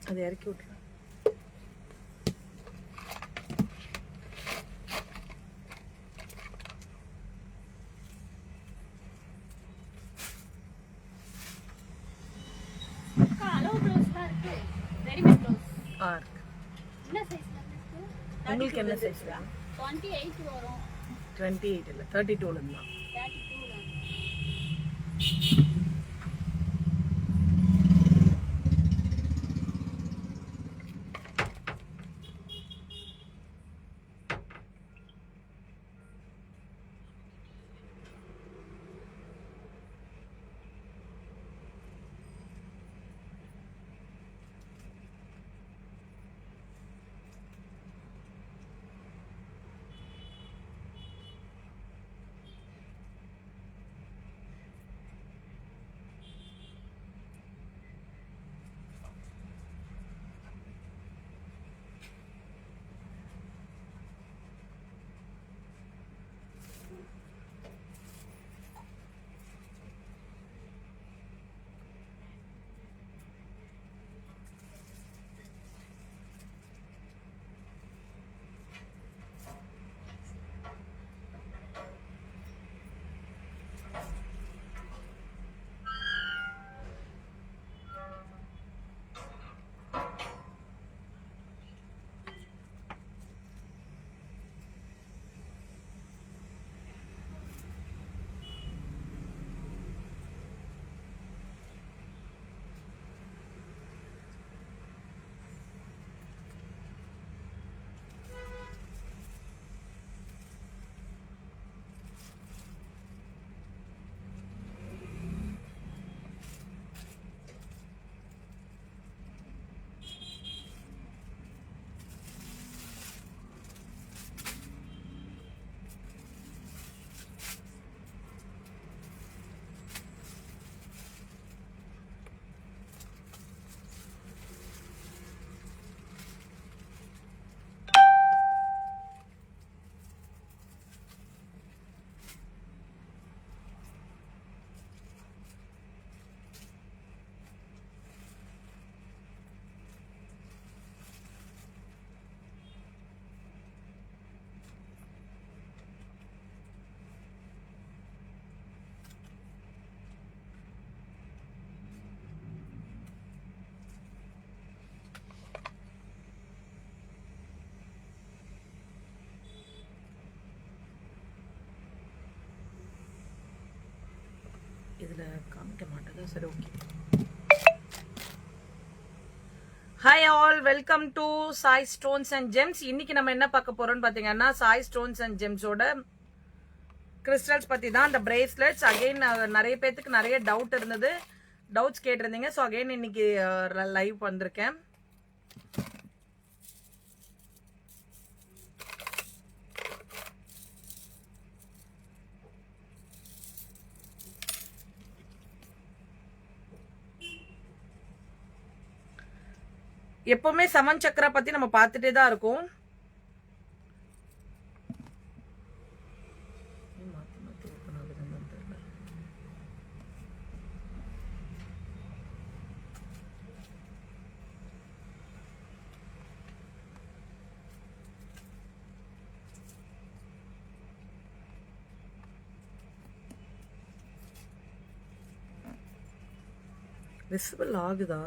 அதை இறக்கி விட்டுறேன். உங்களுக்கு என்ன சைஸ்? 28 வரும். 28 இல்ல 32 இருந்தா. 32 தான். இதுல காமிக்க மாட்டேதா? சரி, okay. Hi all, welcome to Sai stones and gems. இன்னைக்கு நம்ம என்ன பார்க்க போறோம்னு பாத்தீங்கன்னா, சாய் ஸ்டோன்ஸ் அண்ட் ஜெம்ஸோட கிறிஸ்டல்ஸ் பத்தி தான். அந்த பிரேஸ்லெட்ஸ் அகைன் நிறைய பேத்துக்கு நிறைய டவுட் இருந்தது, டவுட்ஸ் கேட்டிருந்தீங்க. ஸோ அகைன் இன்னைக்கு லைவ் வந்திருக்கேன். எப்பவுமே 7 சக்கரா பத்தி நம்ம பார்த்துட்டே தான் இருக்கோம். விசிபிள் ஆகுதா?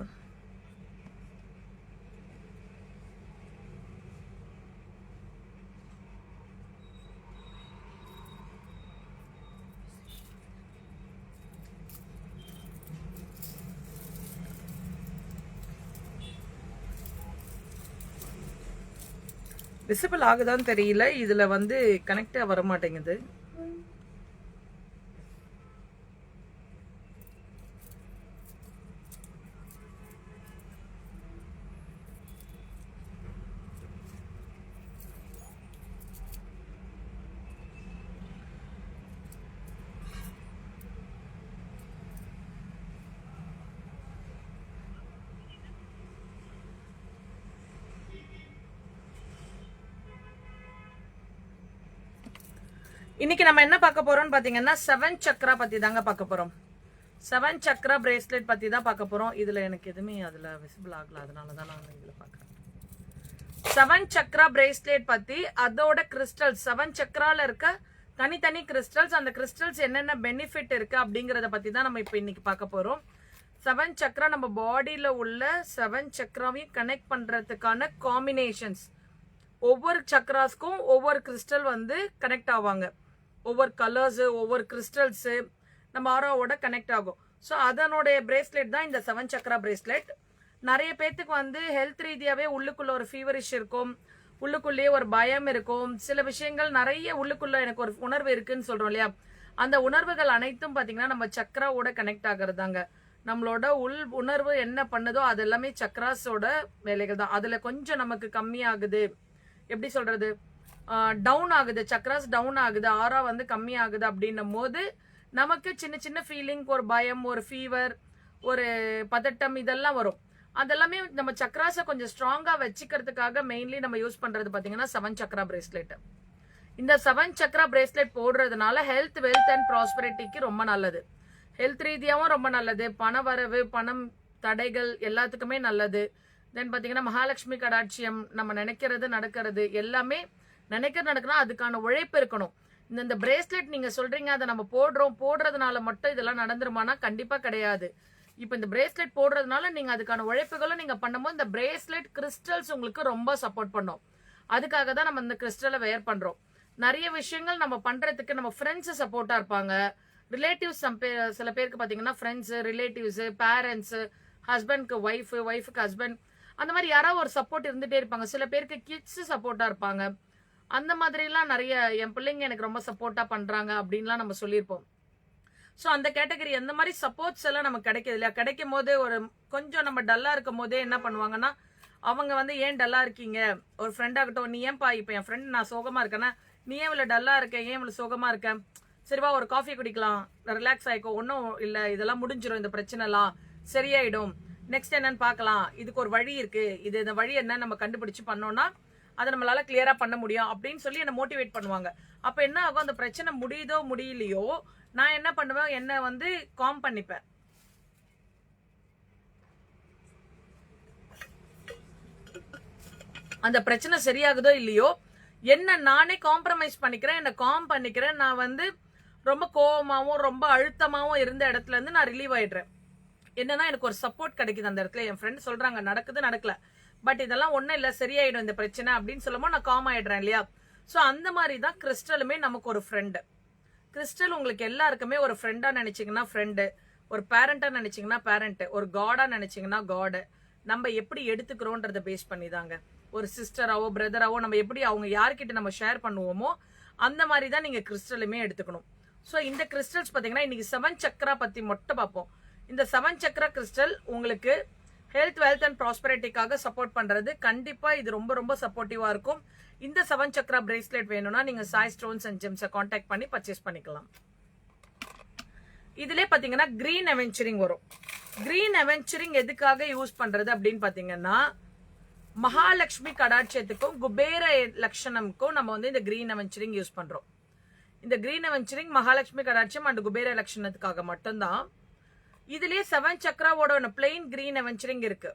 விசிபிள் ஆகுதான்னு தெரியல. இதுல வந்து கனெக்ட் வர மாட்டேங்குது. இன்னைக்கு நம்ம என்ன பார்க்க போறோம்னு பாத்தீங்கன்னா 7 சக்கரா பத்தி தாங்க பார்க்க போறோம். 7 சக்ரா பிரேஸ்லெட் பத்தி தான் பார்க்க போறோம். இதுல எனக்கு எதுவுமே அதுல விசிபிள் ஆகல, அதனால தான் நான் இதுல பார்க்கறேன். 7 சக்ரா பிரேஸ்லெட் பத்தி, அதோட கிறிஸ்டல் 7 சக்ரால இருக்க தனித்தனி கிறிஸ்டல்ஸ், அந்த கிறிஸ்டல்ஸ் என்னென்ன பெனிஃபிட் இருக்கு அப்படிங்கறத பத்தி தான் நம்ம இப்போ இன்னைக்கு பார்க்க போறோம். 7 சக்ரா நம்ம பாடியில உள்ள 7 சக்ராவையும் கனெக்ட் பண்றதுக்கான காம்பினேஷன்ஸ். ஒவ்வொரு சக்ராஸ்க்கும் ஒவ்வொரு கிறிஸ்டல் வந்து கனெக்ட் ஆவாங்க. ஒவ்வொரு கலர்ஸ், ஒவ்வொரு கிறிஸ்டல்ஸ் நம்ம ஆரோவோட கனெக்ட் ஆகும். ஸோ அதனுடைய பிரேஸ்லெட் தான் இந்த 7 சக்ரா பிரேஸ்லெட். நிறைய பேத்துக்கு வந்து ஹெல்த் ரீதியாவே உள்ளுக்குள்ள ஒரு ஃபீவரிஷ் இருக்கும், உள்ளுக்குள்ளேயே ஒரு பயம் இருக்கும், சில விஷயங்கள் நிறைய உள்ளுக்குள்ள எனக்கு ஒரு உணர்வு இருக்குன்னு சொல்றோம் இல்லையா, அந்த உணர்வுகள் அனைத்தும் பாத்தீங்கன்னா நம்ம சக்ராவோட கனெக்ட் ஆகுறதாங்க. நம்மளோட உள் உணர்வு என்ன பண்ணுதோ அது எல்லாமே சக்ராஸோட வேலைகள் தான். அதுல கொஞ்சம் நமக்கு கம்மியாகுது, எப்படி சொல்றது, டவுன் ஆகுது, சக்ராஸ் டவுன் ஆகுது, ஆரா வந்து கம்மி ஆகுது அப்படின்னும் போது நமக்கு சின்ன சின்ன ஃபீலிங், ஒரு பயம், ஒரு ஃபீவர், ஒரு பதட்டம் இதெல்லாம் வரும். அதெல்லாமே நம்ம சக்ராஸை கொஞ்சம் ஸ்ட்ராங்கா வச்சுக்கிறதுக்காக மெயின்லி நம்ம யூஸ் பண்றது பாத்தீங்கன்னா 7 சக்ரா பிரேஸ்லெட். இந்த 7 சக்ரா பிரேஸ்லெட் போடுறதுனால ஹெல்த், வெல்த் அண்ட் ப்ராஸ்பரிட்டிக்கு ரொம்ப நல்லது. ஹெல்த் ரீதியாவும் ரொம்ப நல்லது, பண வரவு, பணம் தடைகள் எல்லாத்துக்குமே நல்லது. தென் பாத்தீங்கன்னா மகாலட்சுமி கடாட்சியம், நம்ம நினைக்கிறது நடக்கிறது, எல்லாமே நினைக்கிறது நடக்கணும், அதுக்கான உழைப்பு இருக்கணும். இந்த பிரேஸ்லெட் நீங்க சொல்றீங்க அதை நம்ம போடுறதுனால மட்டும் இதெல்லாம் நடந்துருமானா கண்டிப்பா கிடையாது. இப்ப இந்த பிரேஸ்லெட் போடுறதுனால நீங்க அதுக்கான உழைப்புகளும் நீங்க பண்ணும்போது இந்த பிரேஸ்லெட் கிறிஸ்டல்ஸ் உங்களுக்கு ரொம்ப சப்போர்ட் பண்ணும். அதுக்காக தான் நம்ம இந்த கிறிஸ்டலை வேர் பண்றோம். நிறைய விஷயங்கள் நம்ம பண்றதுக்கு நம்ம ஃப்ரெண்ட்ஸ் சப்போர்ட்டா இருப்பாங்க, ரிலேட்டிவ்ஸ், சில பேருக்கு பாத்தீங்கன்னா ஃப்ரெண்ட்ஸ், ரிலேட்டிவ்ஸ், பேரண்ட்ஸ், ஹஸ்பண்ட்க்கு ஒய்ஃப், ஒய்ஃபுக்கு ஹஸ்பண்ட், அந்த மாதிரி யாராவது ஒரு சப்போர்ட் இருந்துட்டே இருப்பாங்க. சில பேருக்கு கிட்ஸ் சப்போர்ட்டா இருப்பாங்க. அந்த மாதிரிலாம் நிறைய என் பிள்ளைங்க எனக்கு ரொம்ப சப்போர்ட்டா பண்றாங்க அப்படின்லாம் நம்ம சொல்லியிருப்போம். ஸோ அந்த கேட்டகரி அந்த மாதிரி சப்போர்ட்ஸ் எல்லாம் நமக்கு கிடைக்குது இல்லையா. கிடைக்கும் போது ஒரு கொஞ்சம் நம்ம டல்லா இருக்கும் போதே என்ன பண்ணுவாங்கன்னா, அவங்க வந்து ஏன் டல்லா இருக்கீங்க, ஒரு ஃப்ரெண்ட் ஆகட்டும், நீ ஏன்பா இப்போ என் ஃப்ரெண்ட் நான் சோகமா இருக்கேன்னா நீ ஏன் இவ்வளோ டல்லா இருக்க, ஏன் இவ்வளோ சோகமா இருக்க, சரிவா ஒரு காஃபி குடிக்கலாம், ரிலாக்ஸ் ஆயிக்கோ, ஒன்றும் இல்லை, இதெல்லாம் முடிஞ்சிடும், இந்த பிரச்சனைலாம் சரியாயிடும், நெக்ஸ்ட் என்னன்னு பார்க்கலாம், இதுக்கு ஒரு வழி இருக்கு, இந்த வழி என்ன நம்ம கண்டுபிடிச்சு பண்ணோம்னா அதை நம்மளால கிளியரா பண்ண முடியும் அப்படின்னு சொல்லி என்ன மோட்டிவேட் பண்ணுவாங்க. அப்ப என்ன ஆகும், அந்த பிரச்சனை முடியுதோ முடியலையோ நான் என்ன பண்ணுவேன், என்ன வந்து காம் பண்ணிப்பேன். அந்த பிரச்சனை சரியாகுதோ இல்லையோ என்ன நானே காம்ப்ரமைஸ் பண்ணிக்கிறேன், என்ன காம் பண்ணிக்கிறேன். நான் வந்து ரொம்ப கோவமாவும் ரொம்ப அழுத்தமாவும் இருந்த இடத்துல இருந்து நான் ரிலீவ் ஆயிடுறேன். என்னன்னா எனக்கு ஒரு சப்போர்ட் கிடைக்குது அந்த இடத்துல. என் ஃப்ரெண்ட் சொல்றாங்க நடக்குது நடக்கல, பட் இதெல்லாம் ஒன்றும் இல்லை, சரியாயிடும் இந்த பிரச்சனை அப்படின்னு சொல்லும்போது நான் காம் ஆயிடுறேன் இல்லையா. ஸோ அந்த மாதிரி தான் கிறிஸ்டலுமே நமக்கு ஒரு ஃப்ரெண்டு. கிறிஸ்டல் உங்களுக்கு எல்லாருக்குமே ஒரு ஃப்ரெண்டா நினைச்சீங்கன்னா ஃப்ரெண்டு, ஒரு பேரண்டா நினைச்சீங்கன்னா பேரண்ட், ஒரு காடா நினைச்சீங்கன்னா காடு. நம்ம எப்படி எடுத்துக்கிறோன்றத பேஸ் பண்ணி தாங்க. ஒரு சிஸ்டராவோ பிரதராவோ நம்ம எப்படி அவங்க யார்கிட்ட நம்ம ஷேர் பண்ணுவோமோ அந்த மாதிரி தான் நீங்க கிறிஸ்டலுமே எடுத்துக்கணும். ஸோ இந்த கிறிஸ்டல்ஸ் பார்த்தீங்கன்னா இன்னைக்கு 7 சக்ரா பத்தி மட்டும் பார்ப்போம். இந்த 7 சக்ரா கிறிஸ்டல் உங்களுக்கு ஹெல்த், வெல்த் அண்ட் ப்ராஸ்பரிட்டிக்காக சப்போர்ட் பண்றது. கண்டிப்பா இது ரொம்ப ரொம்ப சப்போர்ட்டிவா இருக்கும். இந்த 7 சக்ரா பிரேஸ்லெட் வேணும்னா நீங்க சாய் ஸ்டோன்ஸ் அண்ட் ஜெம்ஸை காண்டாக்ட் பண்ணி பர்ச்சேஸ் பண்ணிக்கலாம். இதுல பாத்தீங்கன்னா கிரீன் அவென்ச்சரிங் வரும். கிரீன் அவென்ச்சரிங் எதுக்காக யூஸ் பண்றது அப்படின்னு பாத்தீங்கன்னா மகாலட்சுமி கடாட்சியத்துக்கும் குபேர லட்சணம்க்கும் நம்ம வந்து இந்த கிரீன் அவென்ச்சரிங் யூஸ் பண்றோம். இந்த கிரீன் அவென்ச்சரிங் மகாலட்சுமி கடாட்சியம் அண்ட் குபேர லட்சணத்துக்காக மட்டும்தான். இதுலயே 7 சக்ராவோட பிளெயின் கிரீன் அவென்ச்சரிங் இருக்கு.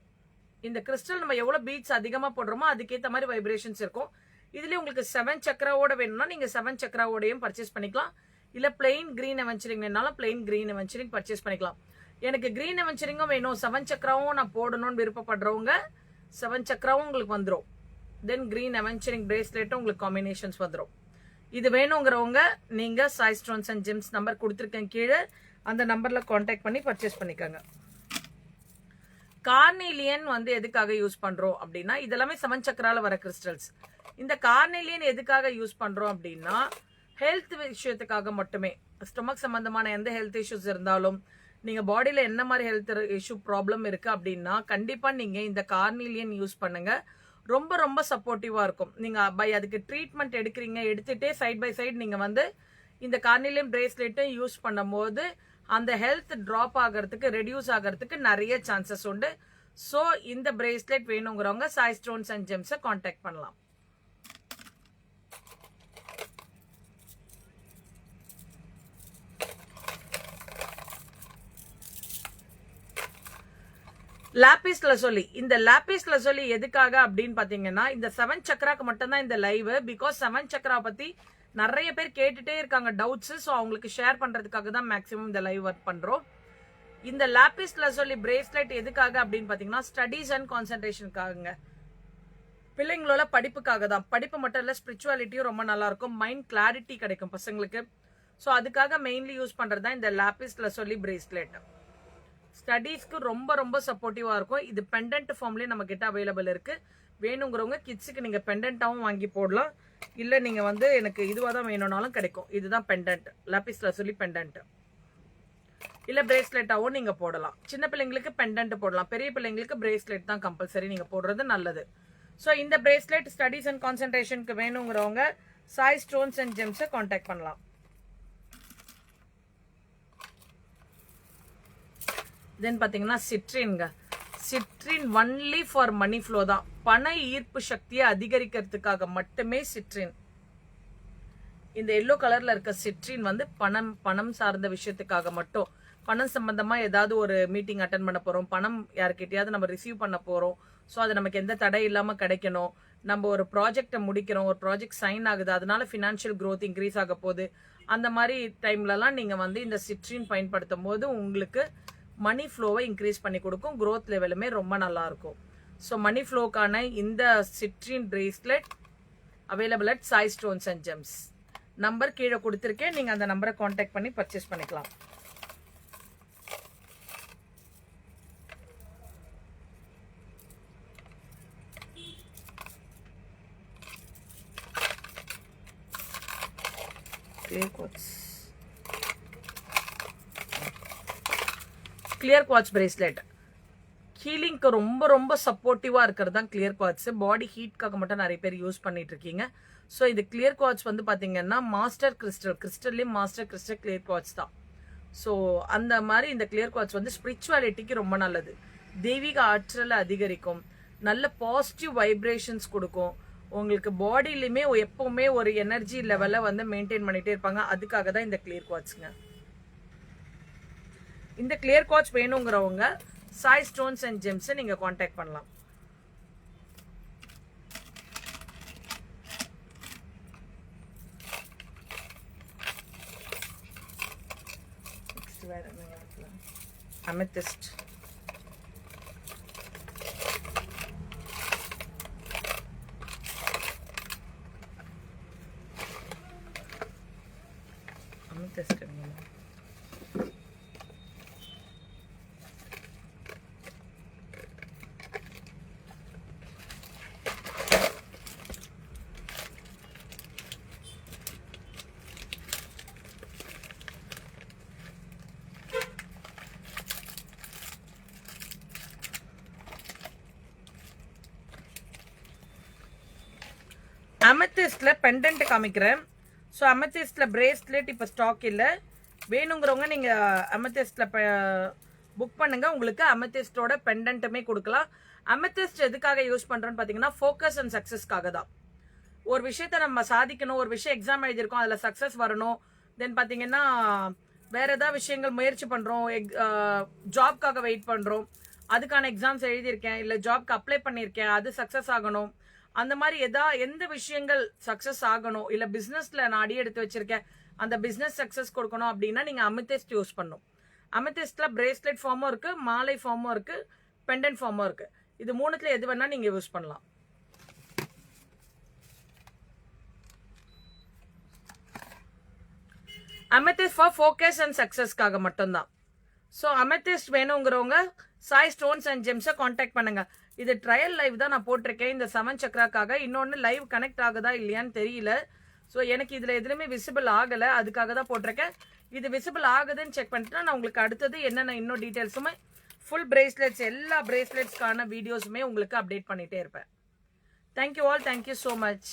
இந்த கிறிஸ்டல் நம்ம எவ்வளவு பீட்ஸ் அதிகமா போடுறோமோ அதுக்கேற்ற மாதிரி வைப்ரேஷன்ஸ் இருக்கும். இதுல உங்களுக்கு 7 சக்ராவோட வேணும்னா நீங்க 7 சக்ராவோடையும் பர்ச்சேஸ் பண்ணிக்கலாம். இல்ல பிளெயின் கிரீன் அவென்ச்சரிங் வேணாலும் பிளெயின் கிரீன் அவென்ச்சரிங் பர்ச்சேஸ் பண்ணிக்கலாம். எனக்கு கிரீன் அவென்ச்சரிங்கும் வேணும், 7 சக்ராவும் நான் போடணும்னு விருப்பப்படுறவங்க 7 சக்ராவும் உங்களுக்கு வந்துடும். தென் கிரீன் அவென்ச்சரிங் பிரேஸ்லெட்டும் உங்களுக்கு காம்பினேஷன்ஸ் வந்துடும். இது வேணுங்கிறவங்க நீங்க Sai stones and gems number கொடுத்துருக்கேன் கீழே, அந்த நம்பர்ல காண்டாக்ட் பண்ணி பர்ச்சேஸ் பண்ணிக்கோங்க. கார்னீலியன் வந்து எதுக்காக யூஸ் பண்றோம் அப்படின்னா இதெல்லாமே 7 சக்ரால வர கிறிஸ்டல்ஸ். இந்த கார்னீலியன் எதுக்காக யூஸ் பண்றோம் அப்படின்னா ஹெல்த் விஷயத்துக்காக மட்டுமே. ஸ்டொமக் சம்பந்தமான எந்த ஹெல்த் இஷ்யூஸ் இருந்தாலும், நீங்க பாடியில என்ன மாதிரி ஹெல்த் இஷ்யூ ப்ராப்ளம் இருக்கு அப்படின்னா கண்டிப்பா நீங்க இந்த கார்னீலியன் யூஸ் பண்ணுங்க. ரொம்ப ரொம்ப சப்போர்ட்டிவா இருக்கும். நீங்க அதுக்கு ட்ரீட்மெண்ட் எடுக்கிறீங்க, எடுத்துட்டே சைட் பை சைடு நீங்க வந்து இந்த கார்னீலியன் பிரேஸ்லெட்டும் யூஸ் பண்ணும்போது அந்த ஹெல்த் டிராப் ஆகிறதுக்கு, ரெடியூஸ் ஆகிறதுக்கு நிறைய சான்சஸ் உண்டு. ஸோ இந்த பிரேஸ்லெட் வேணுங்கிறவங்க சாய் ஸ்டோன்ஸ் அண்ட் ஜெம்ஸை காண்டாக்ட் பண்ணலாம். லாபிஸ் லசோலி. இந்த லாபிஸ் லசோலி எதுக்காக அப்படின்னு பாத்தீங்கன்னா இந்த 7 சக்கராக்கு மட்டும் தான் இந்த லைவ். பிகாஸ் 7 சக்கரா பத்தி நிறைய பேர் கேட்டுட்டே இருக்காங்க டவுட்ஸ். ஸோ அவங்களுக்கு ஷேர் பண்றதுக்காக தான் மேக்ஸிமம் இந்த லைவ் ஒர்க் பண்றோம். இந்த லாபிஸ் லசோலி பிரேஸ்லெட் எதுக்காக அப்படின்னு பாத்தீங்கன்னா ஸ்டடீஸ் அண்ட் கான்சென்ட்ரேஷனுக்காகங்க. பிள்ளைங்களோட படிப்புக்காக தான். படிப்பு மட்டும் இல்ல, ஸ்பிரிச்சுவாலிட்டியும் ரொம்ப நல்லா இருக்கும், மைண்ட் கிளாரிட்டி கிடைக்கும் பசங்களுக்கு. ஸோ அதுக்காக மெயின்லி யூஸ் பண்றது தான் இந்த லாபிஸ் லசோலி பிரேஸ்லெட். ஸ்டடீஸ்க்கு ரொம்ப ரொம்ப சப்போர்ட்டிவா இருக்கும். இது பெண்டன்ட் ஃபார்ம்லயே நம்ம கிட்ட அவைலபிள் இருக்கு. வேணுங்கிறவங்க கிட்ஸுக்கு நீங்க பெண்டன்ட்டாவும் வாங்கி போடலாம், இல்ல நீங்க வந்து எனக்கு இதுவா தான் வேணும்னாலும் கிடைக்கும். இதுதான் பெண்டன்ட், லாபிஸ் லசோலி பெண்டன்ட். இல்ல பிரேஸ்லெட்டாவும் நீங்க போடலாம். சின்ன பிள்ளைங்களுக்கு பெண்டன்ட் போடலாம், பெரிய பிள்ளைங்களுக்கு பிரேஸ்லெட் தான் கம்பல்சரி நீங்க போடுறது நல்லது. ஸோ இந்த பிரேஸ்லெட் ஸ்டடீஸ் அண்ட் கான்சென்ட்ரேஷனுக்கு வேணுங்கிறவங்க சாய் ஸ்டோன்ஸ் அண்ட் ஜெம்ஸை கான்டாக்ட் பண்ணலாம். தென் பாத்தீங்கன்னா சிட்ரின்ங்க. Citrine only for money flow தான். பண ஈர்ப்பு சக்தியை அதிகரிக்கிறதுக்காக மட்டுமே சிட்ரின். இந்த எல்லோ கலர்ல இருக்க சிட்ரின் வந்து பணம் சார்ந்த விஷயத்துக்காக மட்டும். பணம் சம்பந்தமா ஏதாவது ஒரு மீட்டிங் அட்டன் பண்ண போறோம், பணம் யாருக்கிட்டையாவது நம்ம ரிசீவ் பண்ண போறோம், ஸோ அது நமக்கு எந்த தடை இல்லாம கிடைக்கணும், நம்ம ஒரு ப்ராஜெக்டை முடிக்கிறோம், ஒரு ப்ராஜெக்ட் சைன் ஆகுது, அதனால ஃபினான்ஷியல் growth இன்க்ரீஸ் ஆக போகுது, அந்த மாதிரி டைம்லலாம் நீங்க வந்து இந்த சிட்ரின் பயன்படுத்தும் போது உங்களுக்கு மணி ஃப்ளோவை இன்க்ரீஸ் பண்ணி கொடுக்கும், growth லெவலுமே ரொம்ப நல்லா இருக்கும். ஸோ மணி ஃப்ளோக்கான இந்த citrine bracelet available at Sai stones and gems. Number கீழே கொடுத்துருக்கேன், நீங்க அந்த நம்பரை கான்டாக்ட் பண்ணி பர்ச்சேஸ் பண்ணிக்கலாம். கிளியர் குவாட்ஸ் பிரேஸ்லெட் ஹீலிங்க்கு ரொம்ப ரொம்ப சப்போர்ட்டிவா இருக்கிறது தான் கிளியர் குவாட்ஸ். பாடி ஹீட்காக மட்டும் நிறைய பேர் யூஸ் பண்ணிட்டு இருக்கீங்க. ஸோ இது கிளியர் குவாட்ஸ் வந்து பாத்தீங்கன்னா மாஸ்டர் கிறிஸ்டல்லேயும் மாஸ்டர் கிறிஸ்டல் கிளியர் குவாட்ஸ் தான். ஸோ அந்த மாதிரி இந்த கிளியர் குவாட்ஸ் வந்து ஸ்பிரிச்சுவாலிட்டிக்கு ரொம்ப நல்லது. தெய்வீக ஆற்றலை அதிகரிக்கும், நல்ல பாசிட்டிவ் வைப்ரேஷன்ஸ் கொடுக்கும். உங்களுக்கு பாடியிலுமே எப்பவுமே ஒரு எனர்ஜி லெவலை வந்து மெயின்டைன் பண்ணிட்டே இருப்பாங்க. அதுக்காக தான் இந்த கிளியர் குவாட்ஸ்ங்க. இந்த கிளியர் குவாட்ஸ் வேணுங்கிறவங்க சாய் ஸ்டோன்ஸ் அண்ட் ஜெம்ஸை நீங்க கான்டாக்ட் பண்ணலாம். அமெத்திஸ்ட். அமெத்திஸ்ட் அமெத்திஸ்ட்ல பெண்டன்ட் காமிக்கிறேன். ஸோ அமெத்திஸ்ட்ல பிரேஸ்லெட் இப்போ ஸ்டாக் இல்லை. வேணுங்கிறவங்க நீங்க அமெத்திஸ்ட்ல புக் பண்ணுங்க, உங்களுக்கு அமெத்திஸ்டோட பெண்டன்ட்டுமே கொடுக்கலாம். அமெத்திஸ்ட் எதுக்காக யூஸ் பண்றோம்னு பாத்தீங்கன்னா ஃபோக்கஸ் அண்ட் சக்சஸ்க்காக தான். ஒரு விஷயத்த நம்ம சாதிக்கணும், ஒரு விஷயம் எக்ஸாம் எழுதியிருக்கோம் அதில் சக்சஸ் வரணும், தென் பாத்தீங்கன்னா வேற ஏதாவது விஷயங்கள் முயற்சி பண்றோம், ஜாப்காக வெயிட் பண்றோம், அதுக்கான எக்ஸாம்ஸ் எழுதியிருக்கேன், இல்லை ஜாப்க்கு அப்ளை பண்ணியிருக்கேன், அது சக்சஸ் ஆகணும், அந்த மாதிரி எந்த விஷயங்கள் சக்சஸ் ஆகணும், இல்ல பிசினஸ்ல நான் அடி எடுத்து வச்சிருக்கேன் அந்த பிசினஸ் சக்சஸ் கொடுக்கணும் அப்படின்னா நீங்க அமெத்திஸ்ட் யூஸ் பண்ணும். அமெத்திஸ்ட்ல பிரேஸ்லெட் ஃபார்மும் இருக்கு, மாலை ஃபார்மும் இருக்கு, பெண்டன்ட் ஃபார்மும் இருக்கு. இது மூணுத்துல எது வேணா நீங்க யூஸ் பண்ணலாம். அமெத்திஸ்ட் ஃபார் ஃபோக்கஸ் அண்ட் சக்சஸ்க்காக மட்டும்தான். ஸோ அமெத்திஸ்ட் வேணுங்கிறவங்க சாய் ஸ்டோன்ஸ் அண்ட் ஜெம்ஸை கான்டாக்ட் பண்ணுங்க. இது ட்ரையல் லைவ் தான் நான் போட்டிருக்கேன் இந்த 7 சக்கராக்காக. இன்னொன்று லைவ் கனெக்ட் ஆகுதா இல்லையான்னு தெரியல. ஸோ எனக்கு இதில் எதுலையுமே விசிபிள் ஆகலை, அதுக்காக தான் போட்டிருக்கேன். இது விசிபிள் ஆகுதுன்னு செக் பண்ணிட்டு நான் உங்களுக்கு அடுத்தது என்னென்ன இன்னும் டீட்டெயில்ஸுமே ஃபுல் பிரேஸ்லெட்ஸ் எல்லா பிரேஸ்லெட்ஸ்க்கான வீடியோஸுமே உங்களுக்கு அப்டேட் பண்ணிகிட்டே இருப்பேன். Thank you all, thank you so much.